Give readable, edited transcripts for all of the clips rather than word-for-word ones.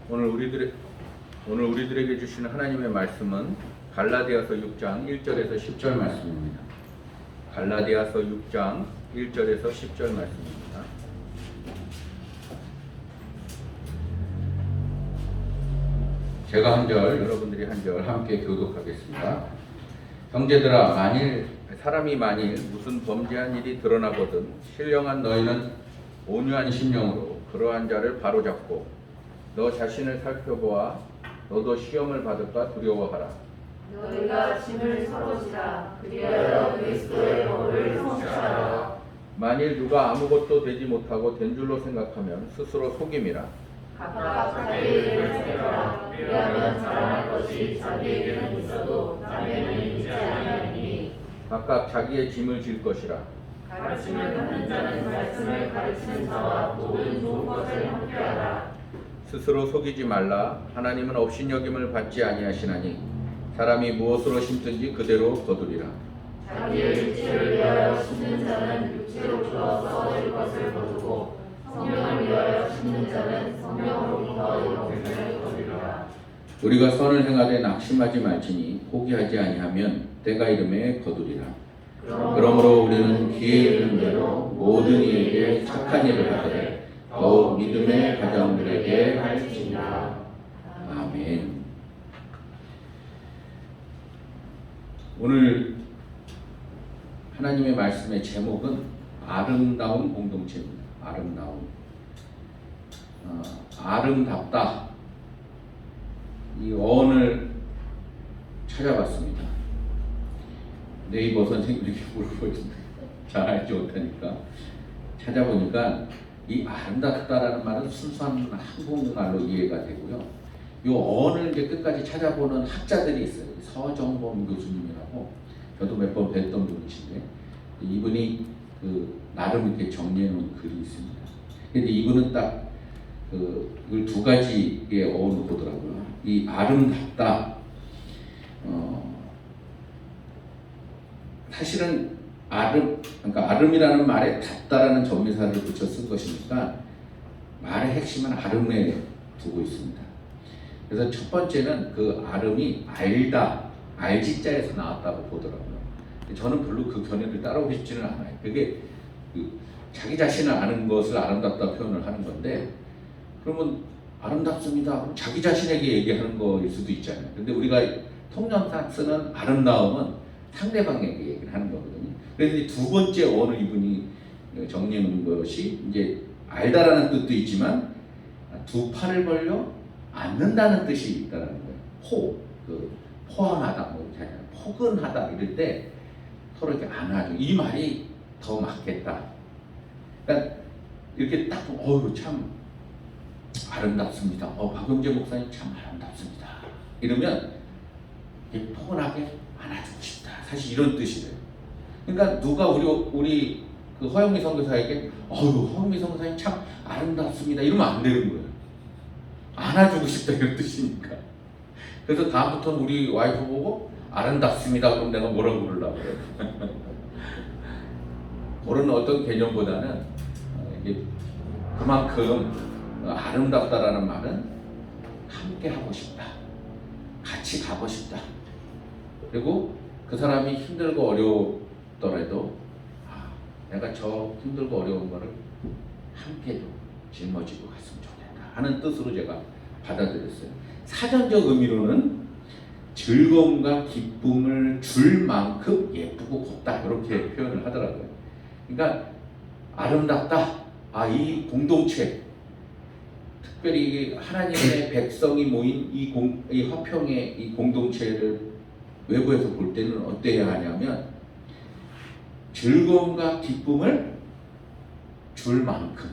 오늘 우리들에게 주시는 하나님의 말씀은 갈라디아서 6장 1절에서 10절 말씀입니다. 갈라디아서 6장 1절에서 10절 말씀입니다. 제가 한 절, 여러분들이 한 절 함께 교독하겠습니다. 형제들아, 사람이 만일 무슨 범죄한 일이 드러나거든 신령한 너희는 온유한 심령으로 그러한 자를 바로잡고 너 자신을 살펴보아 너도 시험을 받을까 두려워하라. 너희가 짐을 서로 지라. 그리하여 그리스도의 법을 성취하라. 만일 누가 아무것도 되지 못하고 된 줄로 생각하면 스스로 속임이라. 각각 자기에게는 세라. 그리하면 자랑할 것이 자기에게는 있어도 남에게는 있지 아니하니. 각각 자기의 짐을 질 것이라. 가르침을 받는 자는 말씀을 가르치는 자와 모든 좋은 것을 함께하라. 스스로 속이지 말라. 하나님은 업신여김을 받지 아니하시나니 사람이 무엇으로 심든지 그대로 거두리라. 자기의 육체를 위하여 심는 자는 육체로부터 썩어질 것을 거두고 성령을 위하여 심는 자는 성령으로부터 영생을 거두리라. 우리가 선을 행하되 낙심하지 말지니 포기하지 아니하면 때가 이름에 거두리라. 그러므로 우리는 기회 있는 대로 모든 이에게 착한 일을 하되 더욱 믿음의 가정들에게 할지니라. 아멘. 오늘 하나님의 말씀의 제목은 아름다운 공동체입니다. 아름답다. 이 어원을 찾아봤습니다. 네이버 선생님에게 물어보는데 잘 알지 못하니까 찾아보니까 이 아름답다라는 말은 순수한 한국말로 이해가 되고요. 이 어원을 이제 끝까지 찾아보는 학자들이 있어요. 서정범 교수님이라고 저도 몇 번 뵀던 분이신데 이분이 나름 이렇게 정리해 놓은 글이 있습니다. 근데 이분은 딱 이걸 두 가지의 어원을 보더라고요. 이 아름답다. 사실은 그러니까 아름이라는 말에 답다라는 전미사를 붙여 쓴 것이니까 말의 핵심은 아름에 두고 있습니다. 그래서 첫 번째는 그 아름이 알다, 알지자에서 나왔다고 보더라고요. 저는 별로 그 견해를 따라오고 싶지는 않아요. 그게 자기 자신을 아는 것을 아름답다 표현을 하는 건데, 그러면 아름답습니다. 그럼 자기 자신에게 얘기하는 거일 수도 있잖아요. 근데 우리가 통념상 쓰는 아름다움은 상대방에게 얘기를 하는 거거든요. 그래서 이 두 번째 어원을 이분이 정리해 놓은 것이 이제 알다라는 뜻도 있지만 두 팔을 벌려 안는다는 뜻이 있다는 거예요. 포함하다, 포근하다 이럴 때 서로 이렇게 안아줘. 이 말이 더 맞겠다. 그러니까 이렇게 딱 참 아름답습니다. 박영재 목사님 참 아름답습니다. 이러면 포근하게 안아주고 싶다. 사실 이런 뜻이래요. 그러니까 누가 우리 그 허영미 선교사에게 허영미 선교사님 참 아름답습니다. 이러면 안 되는 거예요. 안아주고 싶다 이런 뜻이니까. 그래서 다음부터는 우리 와이프 보고 아름답습니다. 그럼 내가 뭐라고 부르려고 그래요. 그런 어떤 개념보다는 이게 그만큼 아름답다라는 말은 함께 하고 싶다. 같이 가고 싶다. 그리고 그 사람이 힘들고 어려웠더라도 내가 저 힘들고 어려운 거를 함께 짊어지고 갔으면 좋겠다 하는 뜻으로 제가 받아들였어요. 사전적 의미로는 즐거움과 기쁨을 줄 만큼 예쁘고 곱다 이렇게 표현을 하더라고요. 그러니까 아름답다. 이 공동체, 특별히 하나님의 백성이 모인 이 화평의 이 공동체를 외부에서 볼 때는 어때야 하냐면 즐거움과 기쁨을 줄 만큼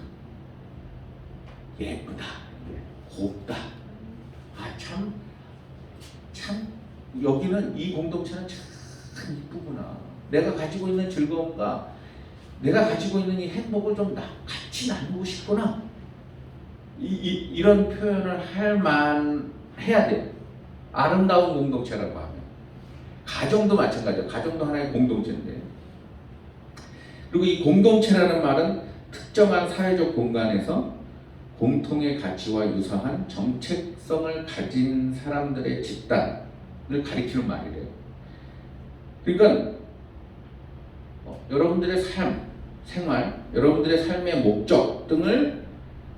예쁘다, 곱다. 참 여기는 이 공동체는 참 이쁘구나. 내가 가지고 있는 즐거움과 내가 가지고 있는 이 행복을 좀 같이 나누고 싶구나. 이런 표현을 해야 돼요. 아름다운 공동체라고 하면. 가정도 마찬가지예요. 가정도 하나의 공동체인데. 그리고 이 공동체라는 말은 특정한 사회적 공간에서 공통의 가치와 유사한 정체성을 가진 사람들의 집단을 가리키는 말이래요. 그러니까 여러분들의 삶, 생활, 여러분들의 삶의 목적 등을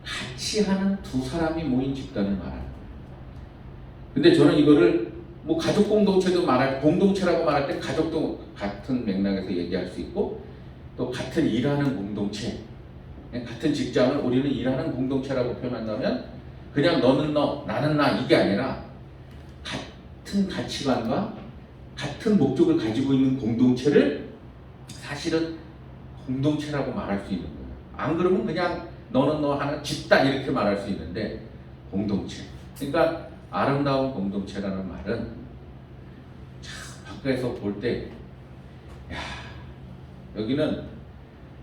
같이 하는 두 사람이 모인 집단을 말하는 거예요. 근데 저는 이거를 뭐 가족 공동체도 공동체라고 말할 때 가족도 같은 맥락에서 얘기할 수 있고, 또 같은 일하는 공동체, 같은 직장을 우리는 일하는 공동체라고 표현한다면 그냥 너는 너, 나는 나 이게 아니라 같은 가치관과 같은 목적을 가지고 있는 공동체를 사실은 공동체라고 말할 수 있는 거예요. 안 그러면 그냥 너는 너 하는 집단 이렇게 말할 수 있는데 공동체. 그러니까 아름다운 공동체라는 말은 참 밖에서 볼 때 야, 여기는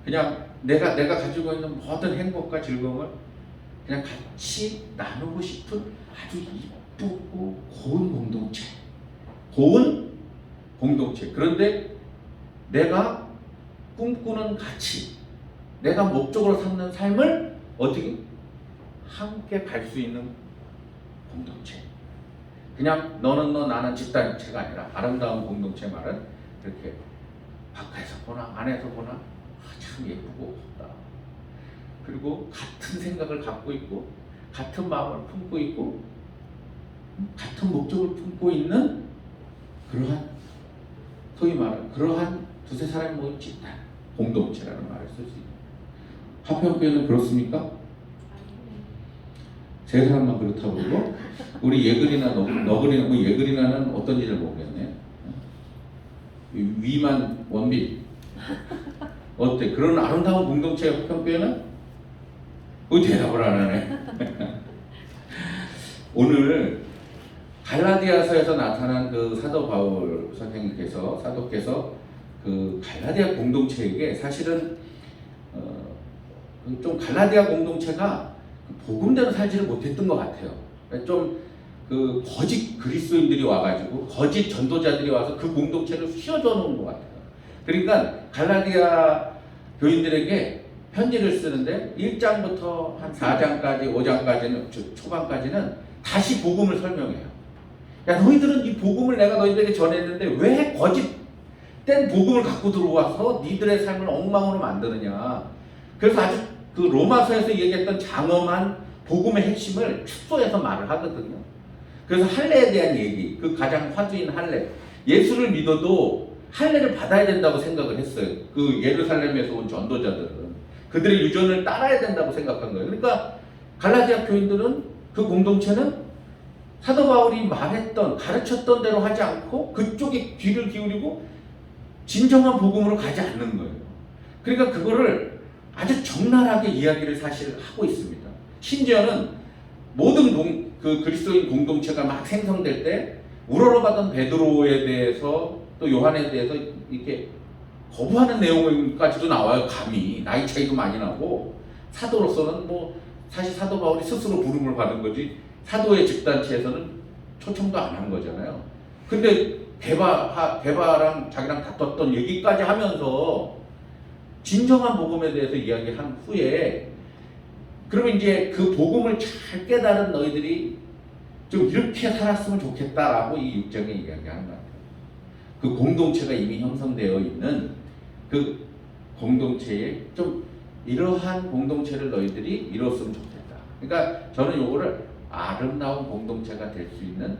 그냥 내가 가지고 있는 모든 행복과 즐거움을 그냥 같이 나누고 싶은 아주 이쁘고 고운 공동체. 고운 공동체. 그런데 내가 꿈꾸는 가치, 내가 목적으로 삼는 삶을 어떻게 함께 갈 수 있는 공동체. 그냥 너는 너 나는 집단체가 아니라 아름다운 공동체 말은 이렇게 밖에서 보나 안에서 보나 참 예쁘고 곱다. 그리고 같은 생각을 갖고 있고 같은 마음을 품고 있고 같은 목적을 품고 있는 그러한, 소위 말하는 그러한 두세 사람이 모인 집단, 공동체라는 말을 쓸 수 있는. 화평교회는 그렇습니까? 세 사람만 그렇다고 그러고 우리 예글이나 너글이나 뭐 예글이나는 어떤지를 모르겠네. 위만 원빈 어때? 그런 아름다운 공동체의 화평교회는? 그 대답을 안 하네. 오늘 갈라디아서에서 나타난 그 사도 바울 사도께서 그 갈라디아 공동체에게 사실은 좀 갈라디아 공동체가 복음대로 살지를 못했던 것 같아요. 좀 그 거짓 그리스도인들이 와가지고 거짓 전도자들이 와서 그 공동체를 휘어져 놓은 것 같아요. 그러니까 갈라디아 교인들에게 편지를 쓰는데 1장부터 한 4장까지 5장까지는 초반까지는 다시 복음을 설명해요. 야, 너희들은 이 복음을 내가 너희들에게 전했는데 왜 거짓된 복음을 갖고 들어와서 니들의 삶을 엉망으로 만드느냐. 그래서 아주 그 로마서에서 얘기했던 장엄한 복음의 핵심을 축소해서 말을 하거든요. 그래서 할례에 대한 얘기, 그 가장 화두인 할례, 예수를 믿어도 할례를 받아야 된다고 생각을 했어요. 그 예루살렘에서 온 전도자들은 그들의 유전을 따라야 된다고 생각한 거예요. 그러니까 갈라디아 교인들은, 그 공동체는 사도 바울이 말했던, 가르쳤던 대로 하지 않고 그쪽에 귀를 기울이고 진정한 복음으로 가지 않는 거예요. 그러니까 그거를 아주 적나라하게 이야기를 사실 하고 있습니다. 심지어는 모든 그 그리스도인 공동체가 막 생성될 때 우러러가던 베드로에 대해서 또 요한에 대해서 이렇게 거부하는 내용까지도 나와요. 감히 나이 차이도 많이 나고, 사도로서는 뭐 사실 사도 바울이 스스로 부름을 받은 거지 사도의 집단체에서는 초청도 안 한 거잖아요. 근데 베바랑 자기랑 다퉜던 얘기까지 하면서 진정한 복음에 대해서 이야기한 후에, 그러면 이제 그 복음을 잘 깨달은 너희들이 좀 이렇게 살았으면 좋겠다라고 이 6장에 이야기하는 것 같아요. 그 공동체가 이미 형성되어 있는 그 공동체에 좀 이러한 공동체를 너희들이 이뤘으면 좋겠다. 그러니까 저는 요거를 아름다운 공동체가 될 수 있는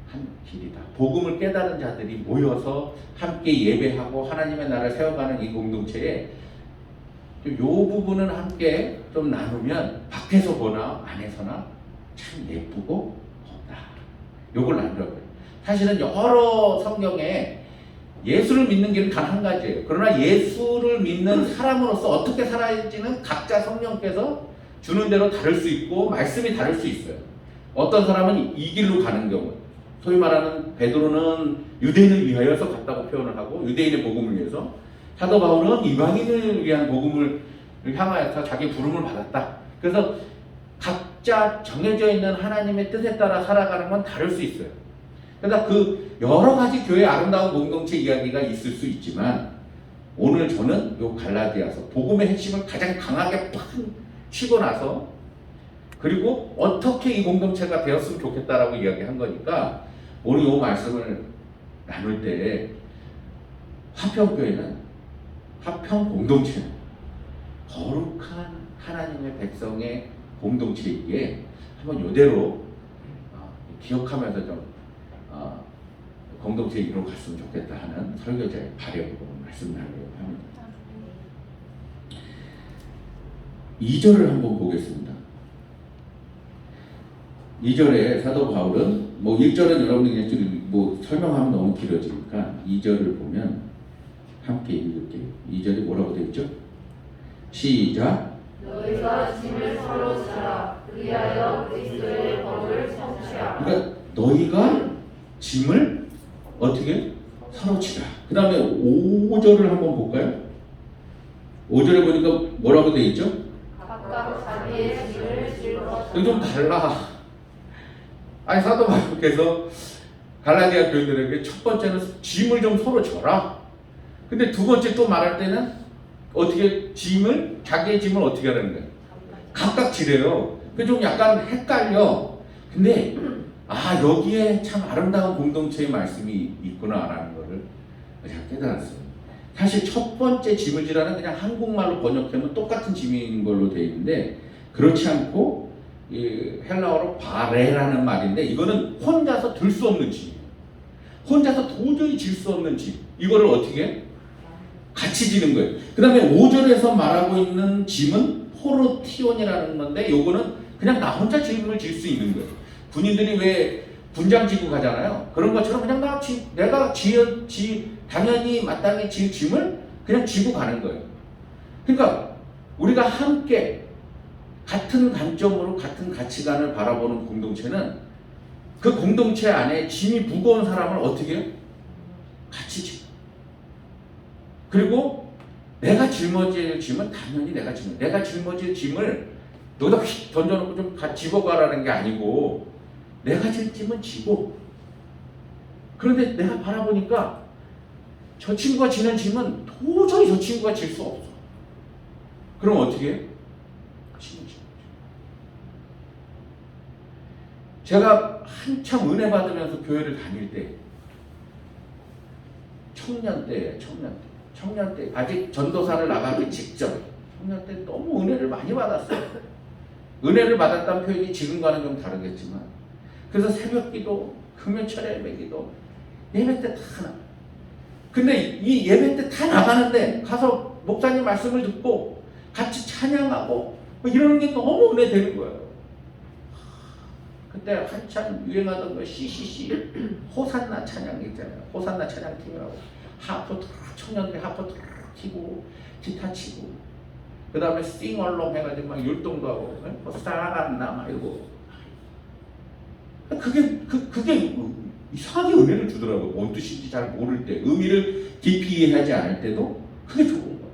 한 길이다. 복음을 깨달은 자들이 모여서 함께 예배하고 하나님의 나라를 세워가는 이 공동체에 요 부분은 함께 좀 나누면 밖에서 보나 안에서나 참 예쁘고 곱다. 요걸 나누라고요. 사실은 여러 성경에 예수를 믿는 길은 단 한 가지예요. 그러나 예수를 믿는 사람으로서 어떻게 살아야지는 각자 성령께서 주는 대로 다를 수 있고 말씀이 다를 수 있어요. 어떤 사람은 이 길로 가는 경우, 소위 말하는 베드로는 유대인을 위하여서 갔다고 표현을 하고 유대인의 복음을 위해서, 사도 바울은 이방인을 위한 복음을 향하여서 자기 부름을 받았다. 그래서 각자 정해져 있는 하나님의 뜻에 따라 살아가는 건 다를 수 있어요. 그러니까 그 여러 가지 교회의 아름다운 공동체 이야기가 있을 수 있지만, 오늘 저는 요 갈라디아서 복음의 핵심을 가장 강하게 팍 치고 나서 그리고 어떻게 이 공동체가 되었으면 좋겠다라고 이야기한 거니까 오늘 이 말씀을 나눌 때 화평교회는 화평 공동체는 거룩한 하나님의 백성의 공동체이기에 한번 이대로 기억하면서 좀 공동체에 이루어갔으면 좋겠다 하는 설교자의 바람으로 말씀 나누려고 합니다. 2절을 한번 보겠습니다. 2절에 사도 바울은 1절은 여러분들이 설명하면 너무 길어지니까 2절을 보면 함께 읽을게요. 2절이 뭐라고 되어 있죠? 시작. 너희가 짐을 서로 지라. 그리하여 그리스도의 법을 성취하라. 그러니까 너희가 짐을 어떻게? 서로 지라. 그 다음에 5절을 한번 볼까요? 5절에 보니까 뭐라고 되어 있죠? 각각 자기의 짐을 질 것이라. 이거 좀 달라. 아니 사도 바울께서 갈라디아 교인들에게 첫 번째는 짐을 좀 서로 져라. 근데 두 번째 또 말할 때는 어떻게 자기의 짐을 어떻게 하라는 거예요? 각각 지래요. 그 좀 약간 헷갈려. 근데 여기에 참 아름다운 공동체의 말씀이 있구나라는 거를 제가 깨달았어요. 사실 첫 번째 짐을 지라는 그냥 한국말로 번역하면 똑같은 짐인 걸로 되어 있는데 그렇지 않고 헬라어로 바레라는 말인데 이거는 혼자서 들 수 없는 짐, 혼자서 도저히 질 수 없는 짐. 이거를 어떻게 같이 지는 거예요. 그 다음에 5절에서 말하고 있는 짐은 포르티온이라는 건데 요거는 그냥 나 혼자 짐을 질 수 있는 거예요. 군인들이 왜 군장 지고 가잖아요. 그런 것처럼 그냥 내가 당연히 마땅히 질 짐을 그냥 지고 가는 거예요. 그러니까 우리가 함께 같은 관점으로 같은 가치관을 바라보는 공동체는 그 공동체 안에 짐이 무거운 사람을 어떻게 해요? 같이 지. 그리고 내가 짊어질 짐은 당연히 내가 짊어질 짐을 너희다 휙 던져놓고 좀 집어가라는 게 아니고 내가 질 짐은 지고 그런데 내가 바라보니까 저 친구가 지는 짐은 도저히 저 친구가 질 수 없어. 그럼 어떻게 해? 제가 한참 은혜 받으면서 교회를 다닐 때 청년 때 아직 전도사를 나가기 직전 청년 때 너무 은혜를 많이 받았어요. 은혜를 받았다는 표현이 지금과는 좀 다르겠지만 그래서 새벽기도, 금요철 예배기도 예배 때 다 나. 근데 이 예배 때 다 나가는데 가서 목사님 말씀을 듣고 같이 찬양하고 이러는 게 너무 은혜 되는 거예요. 그때 한참 유행하던 거 CCC 호산나 찬양 있잖아요. 호산나 찬양팀이라고 하프 청년들이 하프 치고 기타 치고 그 다음에 싱얼롱 해가지고 막 율동도 하고 호산나 막 이러고 그게 이상하게 은혜를 주더라고요. 뭔 뜻인지 잘 모를 때 의미를 깊이 이해하지 않을 때도 그게 좋은 거예요.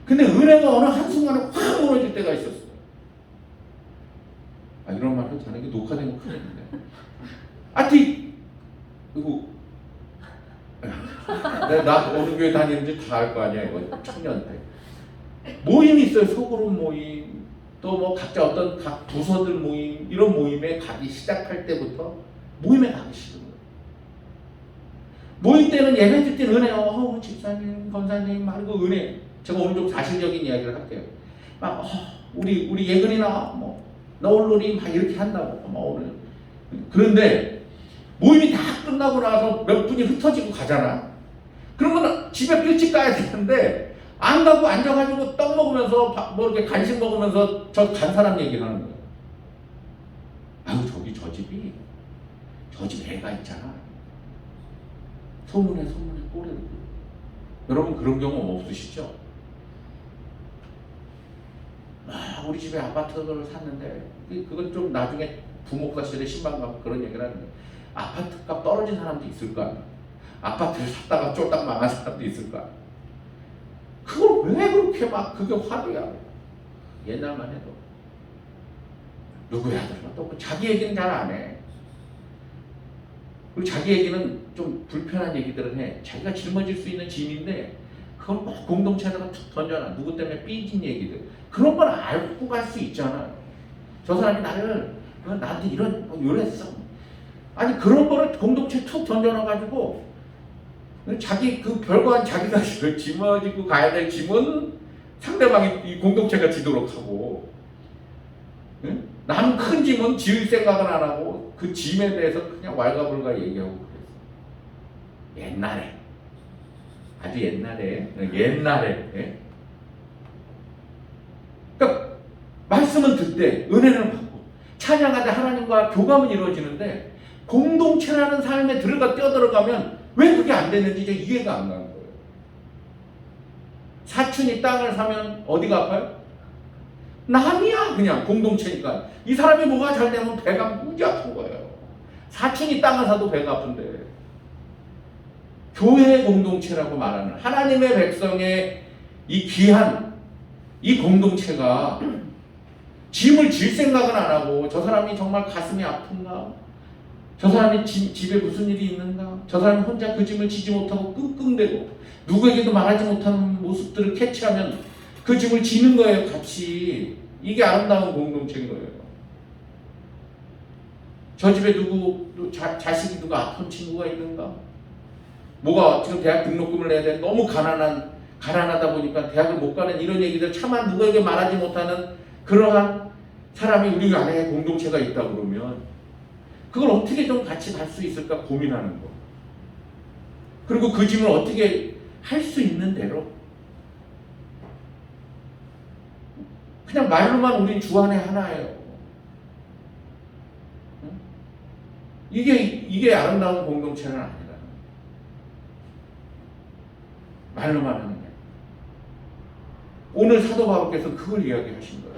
근데 은혜가 어느 한순간에 확 무너질 때가 있었어요. 이런 말 해도 되는 게 녹화된 거 큰일인데. 이거 나 어느 교회 다니는지 다 알 거 아니야. 이거 청년 때 모임이 있어요. 소그룹 모임 또 뭐 각자 어떤 각 부서들 모임 이런 모임에 가기 시작할 때부터 모임에 가기 싫은 거예요. 모임 때는 예배 들 때는 은혜 집사님 권사님 말고 은혜. 제가 오늘 좀 사실적인 이야기를 할게요. 막 우리 예근이나 너울놀이 막 이렇게 한다고 오늘. 그런데 모임이 다 끝나고 나서 몇 분이 흩어지고 가잖아. 그러면 집에 일찍 가야 되는데 안 가고 앉아가지고 떡 먹으면서 이렇게 간식 먹으면서 저 간 사람 얘기를 하는 거예요. 저기 저 집 애가 있잖아. 소문에 꼬리를. 여러분 그런 경험 없으시죠? 우리 집에 아파트를 샀는데 그건 좀 나중에 부목사실에 신방 가고 그런 얘기를 하는데 아파트값 떨어진 사람도 있을 거 아니야. 아파트를 샀다가 쫄딱 망한 사람도 있을 거 아니야. 그걸 왜 그렇게 그게 화두야. 옛날만 해도 누구야 또 자기 얘기는 잘 안 해. 그리고 자기 얘기는 좀 불편한 얘기들은 해. 자기가 짊어질 수 있는 짐인데 그걸 꼭 공동체에다가 툭 던져놔. 누구 때문에 삐진 얘기들. 그런 걸 알고 갈 수 있잖아요. 저 사람이 나를 나한테 이랬어. 아니 그런 거를 공동체에 툭 던져놔가지고 자기 그 별거한 자기가 짊어지고 가야 될 짐은 상대방이 이 공동체가 지도록 하고, 응? 남 큰 짐은 지을 생각은 안 하고 그 짐에 대해서 그냥 왈가불가 얘기하고 그랬어. 옛날에, 아주 옛날에, 예? 그러니까 말씀은 듣되 은혜는 받고 찬양하되 하나님과 교감은 이루어지는데 공동체라는 삶에 뛰어들어가면 왜 그게 안 되는지 이제 이해가 안 가는 거예요. 사촌이 땅을 사면 어디가 아파요? 남이야. 그냥 공동체니까. 이 사람이 뭐가 잘 되면 배가 무지 아픈 거예요. 사촌이 땅을 사도 배가 아픈데. 교회 공동체라고 말하는 하나님의 백성의 이 귀한 이 공동체가 짐을 질 생각은 안 하고, 저 사람이 정말 가슴이 아픈가? 저 사람이 집에 무슨 일이 있는가? 저 사람이 혼자 그 짐을 지지 못하고 끙끙대고 누구에게도 말하지 못하는 모습들을 캐치하면 그 짐을 지는 거예요, 같이. 이게 아름다운 공동체인 거예요. 저 집에 자식이 누가 아픈 친구가 있는가? 뭐가 지금 대학 등록금을 내야 돼? 너무 가난하다 보니까 대학을 못 가는 이런 얘기들 차마 누구에게 말하지 못하는 그러한 사람이 우리 안에 공동체가 있다 그러면 그걸 어떻게 좀 같이 갈 수 있을까 고민하는 거. 그리고 그 짐을 어떻게 할 수 있는 대로. 그냥 말로만 우린 주 안에 하나예요. 이게 아름다운 공동체는 아니라. 말로만 하는 게. 오늘 사도 바울께서 그걸 이야기하신 거예요.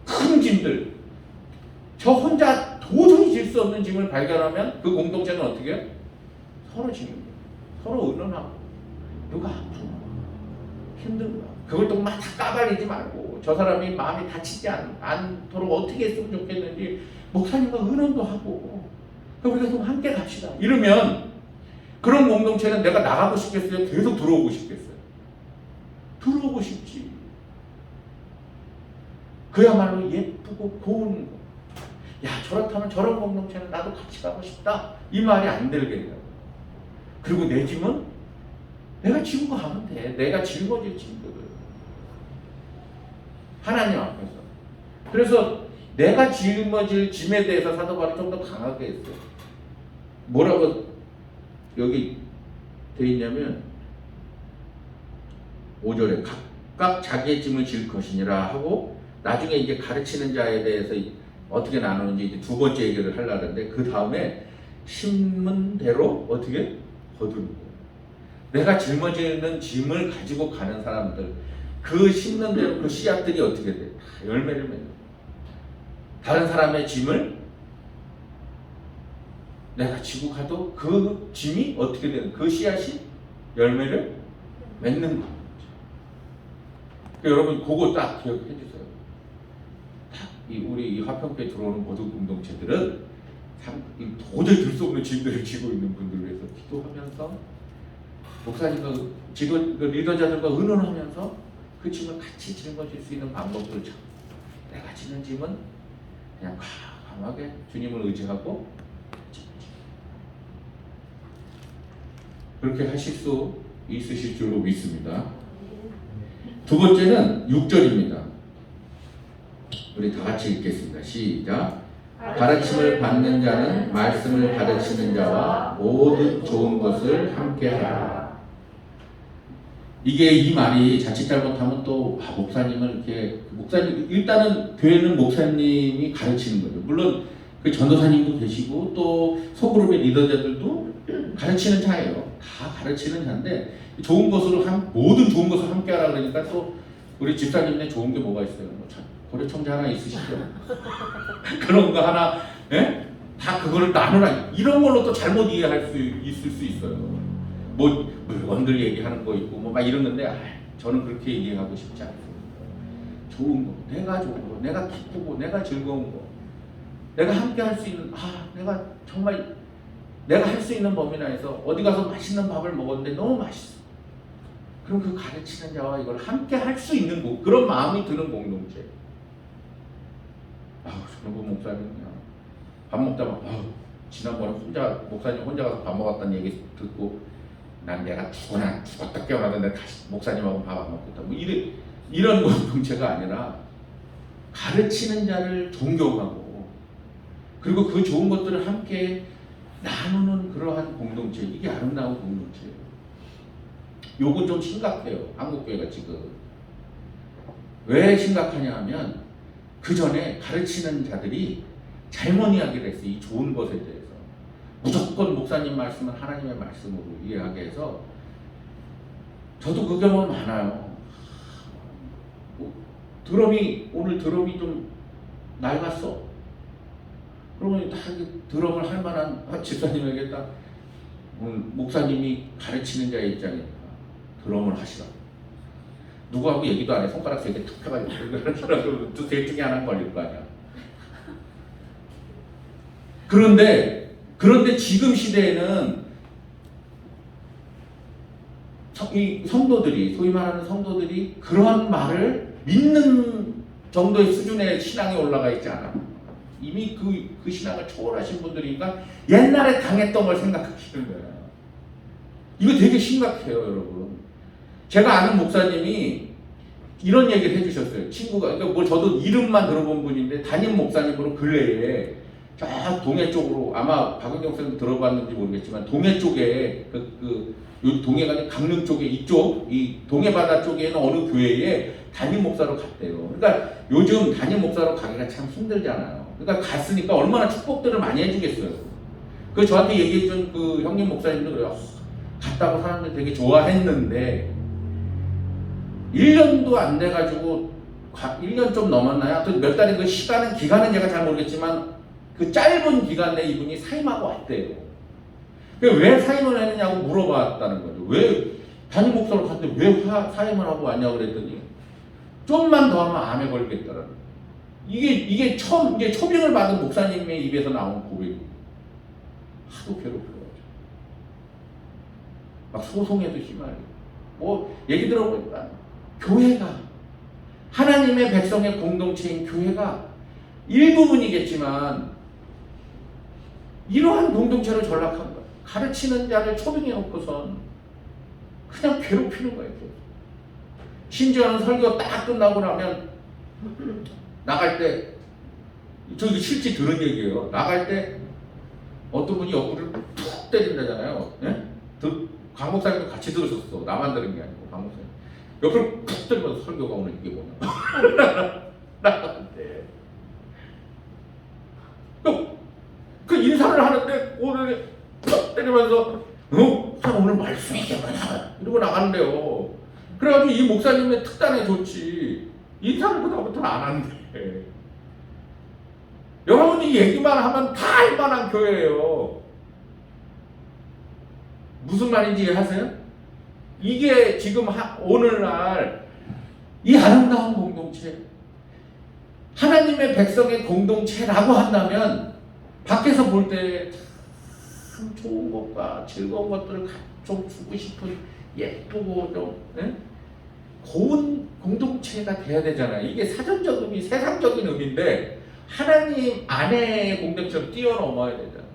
큰 짐들, 저 혼자 도저히 질 수 없는 짐을 발견하면 그 공동체는 어떻게 해요? 서로 지는 거예요. 서로 의논하고, 누가 아프나, 힘든가, 그걸 또 막 다 까발리지 말고, 저 사람이 마음이 다치지 않도록 어떻게 했으면 좋겠는지 목사님과 의논도 하고, 우리가 좀 함께 갑시다. 이러면 그런 공동체는 내가 나가고 싶겠어요? 계속 들어오고 싶겠어요? 들어오고 싶지. 그야말로 예쁘고 고운 거. 야, 저렇다면 저런 공동체는 나도 같이 가고 싶다. 이 말이 안 들겠냐고. 그리고 내 짐은 내가 지고 가면 돼. 내가 짊어질 짐들을. 하나님 앞에서. 그래서 내가 짊어질 짐에 대해서 사도 바울이 좀 더 강하게 했어요. 뭐라고 여기 돼 있냐면 5절에 각각 자기의 짐을 질 것이니라 하고, 나중에 이제 가르치는 자에 대해서 어떻게 나누는지 이제 두 번째 얘기를 하려는데, 그 다음에 심은 대로 어떻게 거두는 거예요. 내가 짊어지는 짐을 가지고 가는 사람들, 그 심는 대로 그 씨앗들이 어떻게 돼? 다 열매를 맺는 거예요. 다른 사람의 짐을 내가 지고 가도 그 짐이 어떻게 되는, 그 씨앗이 열매를 맺는 거예요. 그러니까 여러분 그거 딱 기억해 주세요. 우리 이 화평교에 들어오는 모든 공동체들은 도저히 들 수 없는 짐들을 지고 있는 분들을 위해서 기도하면서, 목사님과 리더자들과 의논하면서 그 짐을 같이 짊어질 수 있는 방법들을 찾고, 내가 지는 짐은 그냥 과감하게 주님을 의지하고 그렇게 하실 수 있으실 줄로 믿습니다. 두 번째는 6절입니다. 우리 다 같이 읽겠습니다. 시작. 가르침을 받는 자는 말씀을 가르치는 자와 모든 좋은 것을 함께하라. 이게 이 말이 자칫 잘못하면 또 목사님을 이렇게, 목사님 일단은 교회는 목사님이 가르치는 거죠. 물론 그 전도사님도 계시고 또 소그룹의 리더자들도 가르치는 자예요. 다 가르치는 자인데 좋은 것으로 모든 좋은 것을 함께하라 그러니까 또 우리 집사님네 좋은 게 뭐가 있어요? 고려청자 하나 있으시죠? 그런 거 하나, 예? 다 그거를 나누라. 이런 걸로 또 잘못 이해할 수 있을 수 있어요. 뭐 물건들 얘기하는 거 있고 뭐 막 이러는데, 저는 그렇게 이해하고 싶지 않습니다. 좋은 거, 내가 좋은 거, 내가 기쁘고 내가 즐거운 거, 내가 함께 할 수 있는, 내가 정말 내가 할 수 있는 범위 내에서 어디 가서 맛있는 밥을 먹었는데 너무 맛있어. 그럼 그 가르치는 자와 이걸 함께 할 수 있는 그런 마음이 드는 공동체. 저는 그 목사님 그냥 밥 먹다가 지난번에 목사님 혼자 가서 밥 먹었다는 얘기 듣고 난 내가 죽었다 깨어나는데 다시 목사님하고 밥 안 먹겠다. 뭐 이런 공동체가 아니라 가르치는 자를 존경하고 그리고 그 좋은 것들을 함께 나누는 그러한 공동체, 이게 아름다운 공동체예요. 요건 좀 심각해요. 한국교회가 지금. 왜 심각하냐 하면 그 전에 가르치는 자들이 잘못 이야기를 했어요. 이 좋은 것에 대해서. 무조건 목사님 말씀은 하나님의 말씀으로 이해하게 해서 저도 그 경험 많아요. 오늘 드럼이 좀 낡았어. 그러면 다 드럼을 할 만한 집사님에게 딱 오늘 목사님이 가르치는 자의 입장이니까 드럼을 하시라고. 누구하고 얘기도 안 해. 손가락 3개 툭 펴가지고 셋 중에 하나 걸릴 거 아니야. 그런데 지금 시대에는 이 성도들이, 소위 말하는 성도들이 그러한 말을 믿는 정도의 수준의 신앙이 올라가 있지 않아. 이미 그 신앙을 초월하신 분들이니까 옛날에 당했던 걸 생각하시는 거예요. 이거 되게 심각해요, 여러분. 제가 아는 목사님이 이런 얘기를 해주셨어요. 친구가, 그러니까 뭐 저도 이름만 들어본 분인데 담임 목사님으로 근래에 저 동해 쪽으로, 아마 박은경 선생님 들어봤는지 모르겠지만 동해 쪽에 요 동해가 아니라 강릉 쪽에 이쪽 이 동해 바다 쪽에 있는 어느 교회에 담임 목사로 갔대요. 그러니까 요즘 담임 목사로 가기가 참 힘들잖아요. 그러니까 갔으니까 얼마나 축복들을 많이 해주겠어요. 그 저한테 얘기해준 그 형님 목사님도 그래요. 갔다고 사람들 되게 좋아했는데 1년도 안 돼가지고 1년 좀 넘었나요? 하여튼 몇 달의 그 기간은 제가 잘 모르겠지만 그 짧은 기간 내에 이분이 사임하고 왔대요. 왜 사임을 했느냐고 물어봤다는 거죠. 왜 담임 목사로 갔는데 왜 사임을 하고 왔냐고 그랬더니 좀만 더 하면 암에 걸리겠다라는. 이게 초빙을 받은 목사님의 입에서 나온 고백이에요. 하도 괴롭혀가지고 막 소송에도 휘말리고. 뭐 얘기 들어보니까 교회가, 하나님의 백성의 공동체인 교회가 일부분이겠지만 이러한 공동체를 전락한 거예요. 가르치는 자를 초빙해 놓고선 그냥 괴롭히는 거예요. 심지어는 설교 딱 끝나고 나면 나갈 때, 저기 실제 들은 얘기예요. 나갈 때 어떤 분이 옆구리를 툭 때린다잖아요. 예? 강 목사님도 같이 들으셨어. 나만 들은 게 아니고 강 목사님. 옆으로 툭 때리면서 설교가 오늘 이게 뭐냐. 나한테. 그 인사를 하는데 오늘 툭 때리면서 오늘 말씀이 뭐냐 이러고 나가는데요. 그래가지고 이 목사님의 특단에 좋지. 인사를 그다음부터는 안 한대. 여러분이 얘기만 하면 다 할 만한 교회예요. 무슨 말인지 이해하세요? 이게 지금 오늘날 이 아름다운 공동체, 하나님의 백성의 공동체라고 한다면 밖에서 볼 때 참 좋은 것과 즐거운 것들을 좀 주고 싶은 예쁘고 좀 고운 공동체가 돼야 되잖아요. 이게 사전적 의미, 세상적인 의미인데 하나님 안에의 공동체를 뛰어넘어야 되잖아요.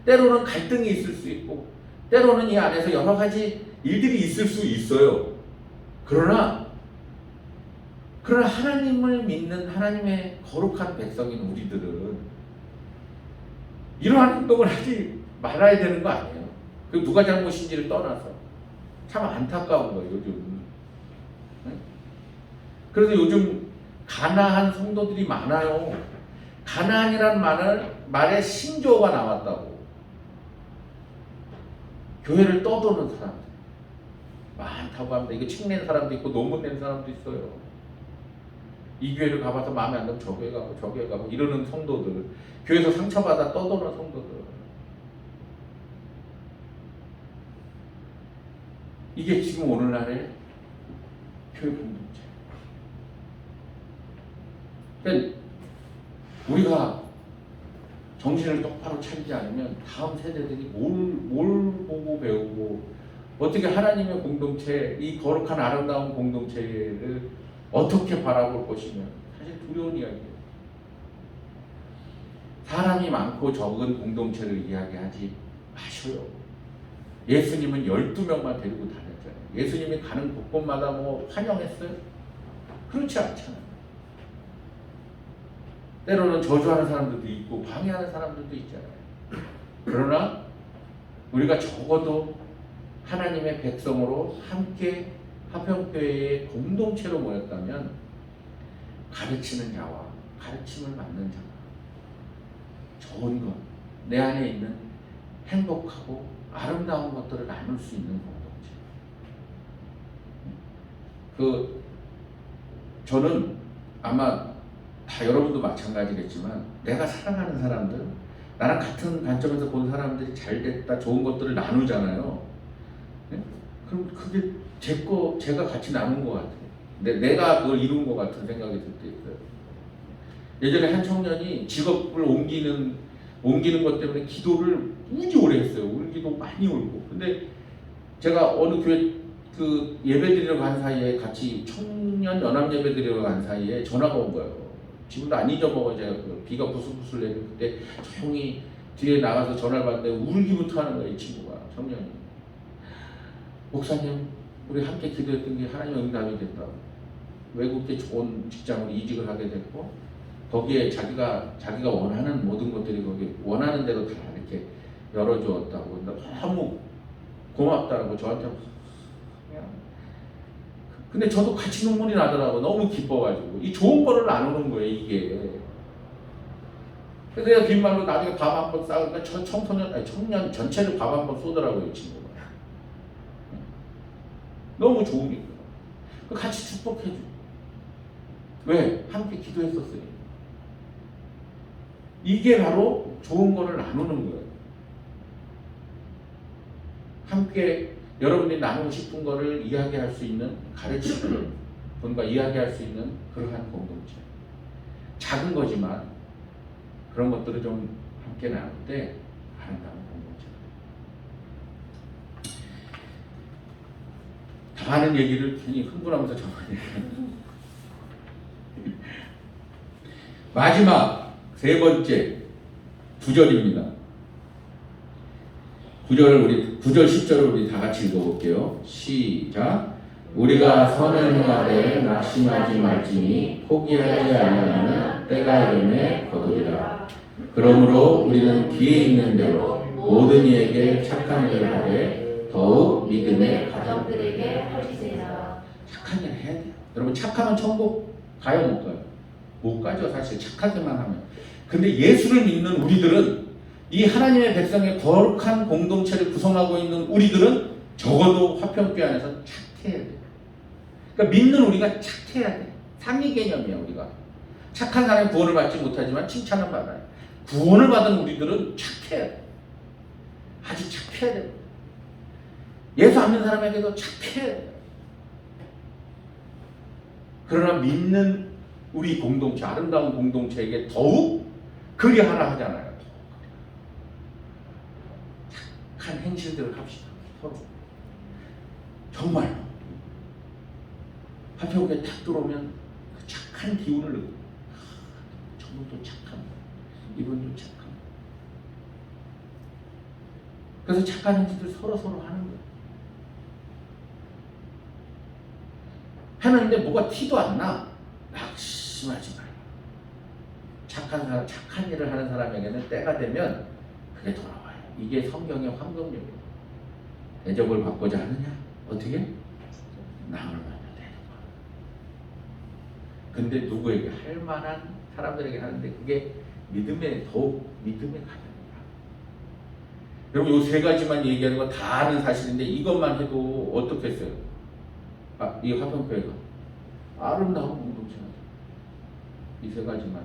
때로는 갈등이 있을 수 있고 때로는 이 안에서 여러 가지 일들이 있을 수 있어요. 그러나 하나님을 믿는 하나님의 거룩한 백성인 우리들은 이러한 행동을 하지 말아야 되는 거 아니에요. 그 누가 잘못인지를 떠나서 참 안타까운 거예요, 요즘. 그래서 요즘 가나안 성도들이 많아요. 가나안이라는 말에 신조어가 나왔다고. 교회를 떠도는 사람들 많다고 합니다. 이거 책 낸 사람도 있고 논문 낸 사람도 있어요. 이 교회를 가봐서 마음에 안 들면 저 교회 가고 저 교회 가고 이러는 성도들, 교회에서 상처받아 떠도는 성도들. 이게 지금 오늘날의 교회 공동체. 그러니까 우리가 정신을 똑바로 차리지 않으면 다음 세대들이 뭘 보고 배우고 어떻게 하나님의 공동체, 이 거룩한 아름다운 공동체를 어떻게 바라볼 것이며 사실 두려운 이야기예요. 사람이 많고 적은 공동체를 이야기하지 마셔요. 예수님은 12명만 데리고 다녔잖아요. 예수님이 가는 곳곳마다 뭐 환영했어요? 그렇지 않잖아요. 때로는 저주하는 사람들도 있고 방해하는 사람들도 있잖아요. 그러나 우리가 적어도 하나님의 백성으로 함께 화평교회의 공동체로 모였다면 가르치는 자와 가르침을 받는 자가 좋은 것, 내 안에 있는 행복하고 아름다운 것들을 나눌 수 있는 공동체. 저는 아마 다 여러분도 마찬가지겠지만 내가 사랑하는 사람들, 나랑 같은 관점에서 본 사람들이 잘 됐다, 좋은 것들을 나누잖아요. 네? 그럼 그게 제가 같이 나눈 것 같아요. 내가 그걸 이룬 것 같은 생각이 들 때 있어요. 예전에 한 청년이 직업을 옮기는 것 때문에 기도를 무지 오래 했어요. 울기도 많이 울고. 근데 제가 어느 교회 그 예배 드리러 간 사이에 같이 청년 연합 예배 드리러 간 사이에 전화가 온 거예요. 지금도 안 잊어먹어요. 제가 그 비가 부슬부슬 내리는 그때 조용히 뒤에 나가서 전화를 받는데 울기부터 하는 거예요. 이 친구가, 청년이. 목사님, 우리 함께 기도했던 게 하나님 응답이 됐다. 외국에 좋은 직장으로 이직을 하게 됐고 거기에 자기가 원하는 모든 것들이 거기 원하는 대로 다 이렇게 열어주었다고. 너무 고맙다고 저한테. 근데 저도 같이 눈물이 나더라고. 너무 기뻐가지고. 이 좋은 거를 나누는 거예요, 이게. 그래서 내가 빈말로 나중에 밥 한 번 싸우니까 청년 전체를 밥 한 번 쏘더라고요, 이 친구가. 너무 좋으니까. 같이 축복해줘. 왜? 함께 기도했었어요. 이게 바로 좋은 거를 나누는 거예요. 함께 여러분이 나누고 싶은 거를 이야기할 수 있는, 가르치고 뭔가 이야기할 수 있는 그러한 공동체. 작은 거지만 그런 것들을 좀 함께 나눌 때 아름다운 공동체. 더 많은 얘기를 괜히 흥분하면서 저만 얘기합니다. 마지막 세 번째 9절입니다. 9절 10절을 우리 다 같이 읽어볼게요. 시작. 우리가 선을 행하되 낙심하지 말지니 포기하지 아니하는 때가 이름에 거두리라. 그러므로 우리는 귀에 있는 대로 모든 이에게 착한 일을 하되 더욱 믿음의 가정들에게 할지니라. 착한 일 해야 돼요. 여러분, 착하면 천국 가요, 못 가요? 못 가죠. 사실 착하게만 하면. 근데 예수를 믿는 우리들은, 이 하나님의 백성의 거룩한 공동체를 구성하고 있는 우리들은 적어도 화평교회 안에서 착해야 돼요. 그러니까 믿는 우리가 착해야 돼. 상위 개념이야. 우리가 착한 사람이 구원을 받지 못하지만 칭찬은 받아요. 구원을 받은 우리들은 착해야 돼. 아주 착해야 돼. 예수 안 믿는 사람에게도 착해야 돼. 그러나 믿는 우리 공동체, 아름다운 공동체에게 더욱 그리하라 하잖아요. 착한 행실들을 합시다. 서로. 정말로. 화평교회 탁 들어오면 그 착한 기운을 느끼고, 저분도 착한, 이분도 착한. 그래서 착한 행실들 서로 하는 거예요. 하는데 뭐가 티도 안 나. 낙심하지 말고. 착한 일을 하는 사람에게는 때가 되면 그게 돌아와요. 이게 성경의 황금률이에요. 대접을 받고자 하느냐? 어떻게? 남을 만나야 되는 거야. 근데 누구에게? 할 만한 사람들에게 하는데 그게 더욱 믿음의 가정이야. 여러분, 이 세 가지만 얘기하는 건 다 아는 사실인데 이것만 해도 어떻겠어요? 이 화평교회가 아름다운 공동체입니다. 이 세 가지만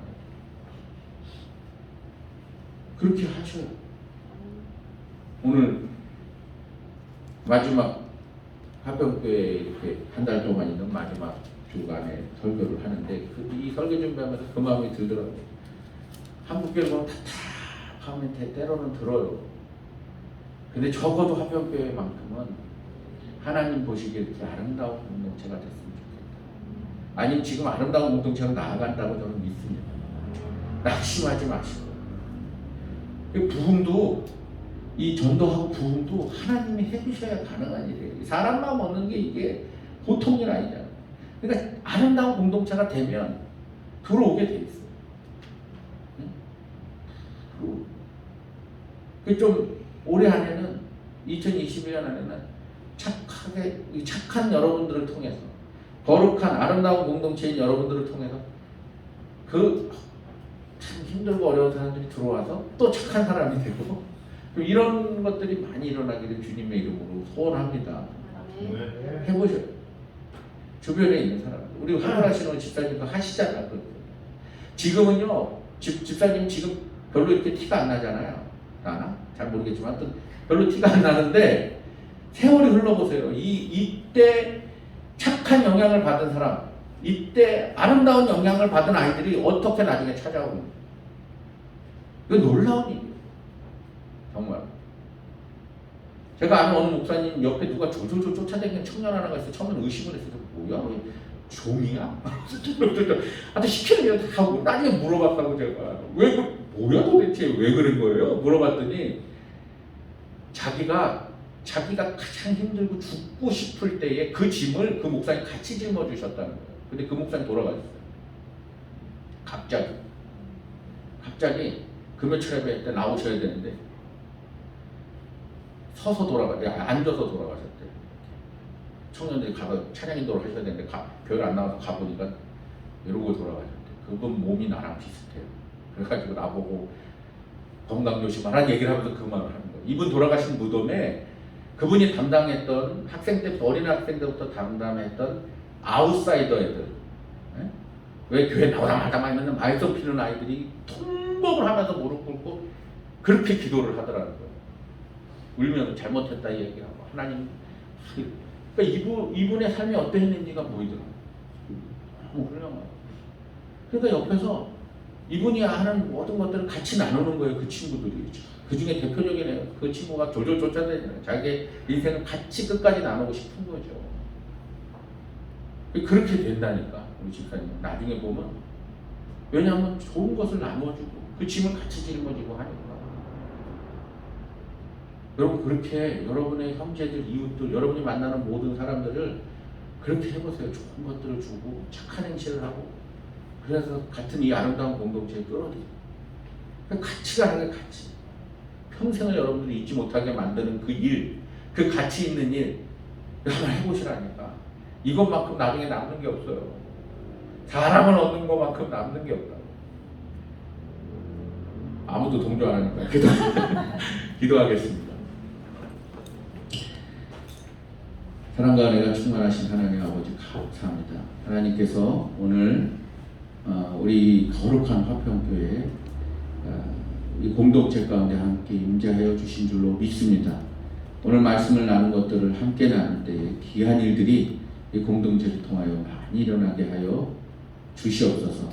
그렇게 하셔요. 오늘 마지막 화평교회 이렇게 한 달 동안 있는 마지막 주간에 설교를 하는데 이 설교 준비하면서 그 마음이 들더라고요. 한국교회 보면 답답하면 때로는 들어요. 근데 적어도 화평교회만큼은 하나님 보시기에 이렇게 아름다운 공동체가 됐으면 좋겠다. 아니면 지금 아름다운 공동체로 나아간다고 저는 믿습니다. 낙심하지 마시고 부흥도 이 전도하고 부흥도 하나님이 해주셔야 가능한 일이에요. 사람 마음 얻는 게 이게 보통 일 아니잖아요. 그러니까 아름다운 공동체가 되면 들어오게 돼 있어요. 좀 올해 안에는 2021년 안에는 착한 여러분들을 통해서 거룩한 아름다운 공동체인 여러분들을 통해서 그 참 힘들고 어려운 사람들이 들어와서 또 착한 사람이 되고 이런 것들이 많이 일어나기를 주님의 이름으로 소원합니다. 해보셔요. 주변에 있는 사람들. 우리 화물하시는 집사님도 하시잖아요. 지금은요, 집사님 지금 별로 이렇게 티가 안 나잖아요. 나나? 잘 모르겠지만 하여튼 별로 티가 안 나는데 세월이 흘러보세요. 이때 착한 영향을 받은 사람, 이때 아름다운 영향을 받은 아이들이 어떻게 나중에 찾아오는 거예요. 이거 놀라운 일이에요. 정말. 제가 아는 어느 목사님 옆에 누가 조조조 쫓아다니는 청년 하나가 있어요. 처음에는 의심을 했어요. 뭐야? 왜 종이야? 하여튼 시키는 대로 다 하고 나중에 물어봤다고 제가. 뭐야 도대체 왜 그런 거예요? 물어봤더니 자기가 가장 힘들고 죽고 싶을 때에 그 짐을 그 목사님 같이 짊어주셨다는 거예요. 근데 그 목사님 돌아가셨어요. 갑자기 금요일 예배 때 나오셔야 되는데 앉아서 돌아가셨대요. 청년들이 찬양 인도를 하셔야 되는데 교회 안 나와서 가보니까 이러고 돌아가셨대요. 그분 몸이 나랑 비슷해요. 그래가지고 나보고 건강 조심하라는 얘기를 하면서 그 말을 하는 거예요. 이분 돌아가신 무덤에 그분이 담당했던 학생 때부터 어린 학생 때부터 담당했던 아웃사이더 애들, 왜 교회 나오다 말다 말면 말썽 피는 아이들이 통곡을 하면서 무릎 꿇고 그렇게 기도를 하더라는 거예요. 울면 잘못했다 얘기하고 하나님. 그러니까 이분의 삶이 어땠는지가 보이더라고요. 너무 훌륭해요. 그러니까 옆에서 이분이 하는 모든 것들을 같이 나누는 거예요. 그 친구들이. 그 중에 대표적인 그 친구가 졸졸 쫓아다니잖아요. 자기 인생을 같이 끝까지 나누고 싶은 거죠. 그렇게 된다니까 우리 집사님. 나중에 보면 왜냐하면 좋은 것을 나눠주고 그 짐을 같이 짊어지고 하니까. 여러분 그렇게 여러분의 형제들, 이웃들, 여러분이 만나는 모든 사람들을 그렇게 해보세요. 좋은 것들을 주고 착한 행실을 하고 그래서 같은 이 아름다운 공동체에 끌어들여요. 같이 가는 게 같이. 평생을 여러분들이 잊지 못하게 만드는 그 일, 그 가치 있는 일 한번 해보시라니까. 이것만큼 나중에 남는 게 없어요. 사람을 얻는 것만큼 남는 게 없다고. 아무도 동조 안 하니까 기도하겠습니다. 사랑과 은혜가 충만하신 하나님 아버지 감사합니다. 하나님께서 오늘 우리 거룩한 화평교회 이 공동체 가운데 함께 임재하여 주신 줄로 믿습니다. 오늘 말씀을 나눈 것들을 함께 나눌 때에 귀한 일들이 이 공동체를 통하여 많이 일어나게 하여 주시옵소서.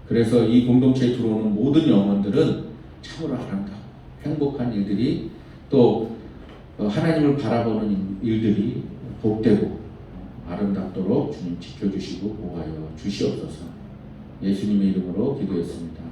그래서 이 공동체에 들어오는 모든 영혼들은 참으로 아름다워 행복한 일들이 또 하나님을 바라보는 일들이 복되고 아름답도록 주님 지켜주시고 보호하여 주시옵소서. 예수님의 이름으로 기도했습니다.